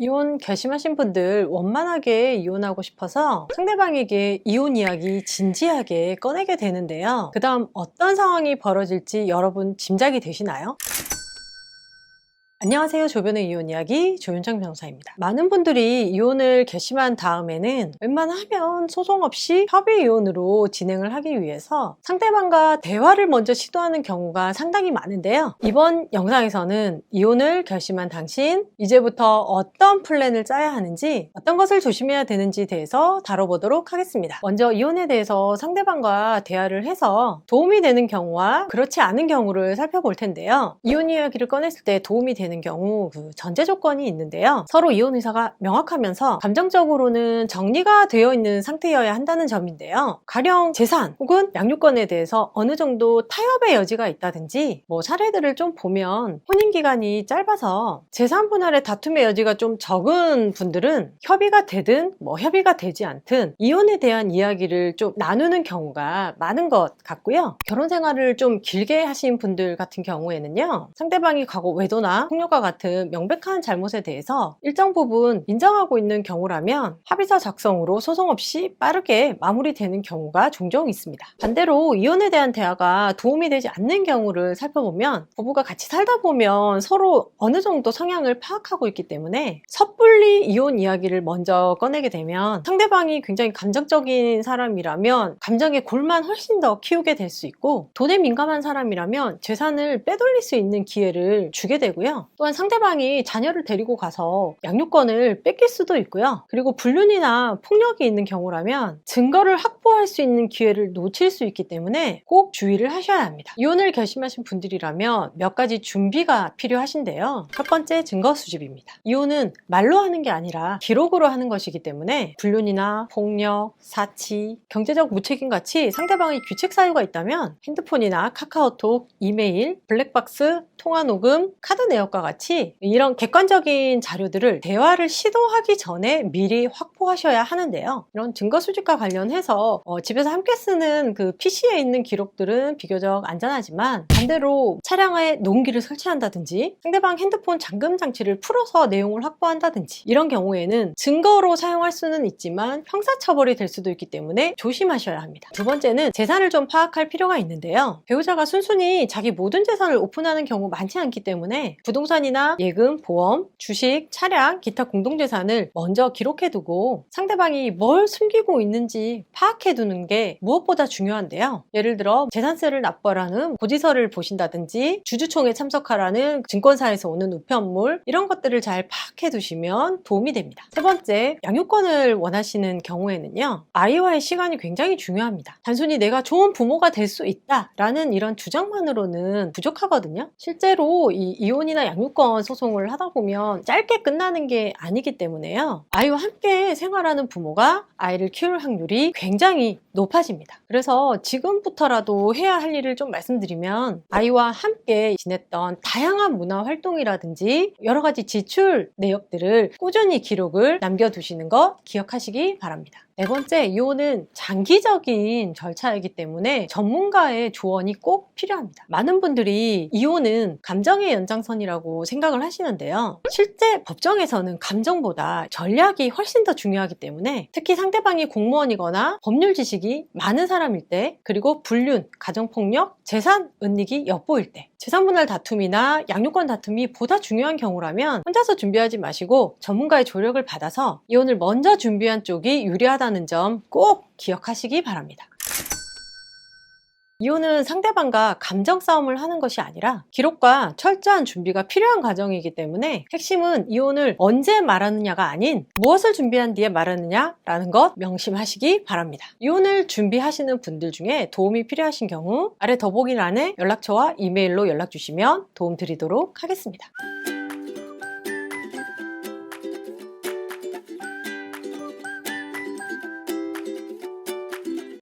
이혼 결심하신 분들 원만하게 이혼하고 싶어서 상대방에게 이혼 이야기 진지하게 꺼내게 되는데요. 그 다음 어떤 상황이 벌어질지 여러분 짐작이 되시나요? 안녕하세요. 조변의 이혼 이야기 조윤정 변호사입니다. 많은 분들이 이혼을 결심한 다음에는 웬만하면 소송 없이 협의 이혼으로 진행을 하기 위해서 상대방과 대화를 먼저 시도하는 경우가 상당히 많은데요. 이번 영상에서는 이혼을 결심한 당신, 이제부터 어떤 플랜을 짜야 하는지, 어떤 것을 조심해야 되는지에 대해서 다뤄보도록 하겠습니다. 먼저 이혼에 대해서 상대방과 대화를 해서 도움이 되는 경우와 그렇지 않은 경우를 살펴볼 텐데요. 이혼 이야기를 꺼냈을 때 도움이 되는 경우 그 전제 조건이 있는데요. 서로 이혼 의사가 명확하면서 감정적으로는 정리가 되어 있는 상태여야 한다는 점인데요. 가령 재산 혹은 양육권에 대해서 어느 정도 타협의 여지가 있다든지 사례들을 좀 보면 혼인 기간이 짧아서 재산 분할의 다툼의 여지가 좀 적은 분들은 협의가 되든 협의가 되지 않든 이혼에 대한 이야기를 좀 나누는 경우가 많은 것 같고요. 결혼 생활을 좀 길게 하신 분들 같은 경우에는요. 상대방이 과거 외도나 폭력과 같은 명백한 잘못에 대해서 일정 부분 인정하고 있는 경우라면 합의서 작성으로 소송 없이 빠르게 마무리되는 경우가 종종 있습니다. 반대로 이혼에 대한 대화가 도움이 되지 않는 경우를 살펴보면 부부가 같이 살다 보면 서로 어느 정도 성향을 파악하고 있기 때문에 섣불리 이혼 이야기를 먼저 꺼내게 되면 상대방이 굉장히 감정적인 사람이라면 감정의 골만 훨씬 더 키우게 될 수 있고, 돈에 민감한 사람이라면 재산을 빼돌릴 수 있는 기회를 주게 되고요. 또한 상대방이 자녀를 데리고 가서 양육권을 뺏길 수도 있고요. 그리고 불륜이나 폭력이 있는 경우라면 증거를 확보할 수 있는 기회를 놓칠 수 있기 때문에 꼭 주의를 하셔야 합니다. 이혼을 결심하신 분들이라면 몇 가지 준비가 필요하신데요. 첫 번째, 증거 수집입니다. 이혼은 말로 하는 게 아니라 기록으로 하는 것이기 때문에 불륜이나 폭력, 사치, 경제적 무책임 같이 상대방의 규칙 사유가 있다면 핸드폰이나 카카오톡, 이메일, 블랙박스, 통화 녹음, 카드 내역과 같이 이런 객관적인 자료들을 대화를 시도하기 전에 미리 확보하셔야 하는데요. 이런 증거 수집과 관련해서 집에서 함께 쓰는 그 PC에 있는 기록들은 비교적 안전하지만, 반대로 차량에 녹음기를 설치한다든지 상대방 핸드폰 잠금 장치를 풀어서 내용을 확보한다든지 이런 경우에는 증거로 사용할 수는 있지만 형사처벌이 될 수도 있기 때문에 조심하셔야 합니다. 두 번째는 재산을 좀 파악할 필요가 있는데요. 배우자가 순순히 자기 모든 재산을 오픈하는 경우 많지 않기 때문에 부동산이나 예금, 보험, 주식, 차량, 기타 공동재산을 먼저 기록해두고 상대방이 뭘 숨기고 있는지 파악해두는 게 무엇보다 중요한데요. 예를 들어 재산세를 납부하라는 고지서를 보신다든지 주주총회 참석하라는 증권사에서 오는 우편물, 이런 것들을 잘 파악해두시면 도움이 됩니다. 세 번째, 양육권을 원하시는 경우에는요. 아이와의 시간이 굉장히 중요합니다. 단순히 내가 좋은 부모가 될 수 있다라는 이런 주장만으로는 부족하거든요. 실제로 이 이혼이나 양육권 소송을 하다 보면 짧게 끝나는 게 아니기 때문에요. 아이와 함께 생활하는 부모가 아이를 키울 확률이 굉장히 높아집니다. 그래서 지금부터라도 해야 할 일을 좀 말씀드리면, 아이와 함께 지냈던 다양한 문화 활동이라든지 여러 가지 지출 내역들을 꾸준히 기록을 남겨두시는 거 기억하시기 바랍니다. 네 번째, 이혼은 장기적인 절차이기 때문에 전문가의 조언이 꼭 필요합니다. 많은 분들이 이혼은 감정의 연장선이라고 생각을 하시는데요. 실제 법정에서는 감정보다 전략이 훨씬 더 중요하기 때문에, 특히 상대방이 공무원이거나 법률 지식이 많은 사람일 때, 그리고 불륜, 가정폭력, 재산 은닉이 엿보일 때, 재산분할 다툼이나 양육권 다툼이 보다 중요한 경우라면 혼자서 준비하지 마시고 전문가의 조력을 받아서 이혼을 먼저 준비한 쪽이 유리하다는 점 꼭 기억하시기 바랍니다. 이혼은 상대방과 감정 싸움을 하는 것이 아니라 기록과 철저한 준비가 필요한 과정이기 때문에 핵심은 이혼을 언제 말하느냐가 아닌 무엇을 준비한 뒤에 말하느냐라는 것 명심하시기 바랍니다. 이혼을 준비하시는 분들 중에 도움이 필요하신 경우 아래 더보기란에 연락처와 이메일로 연락 주시면 도움 드리도록 하겠습니다.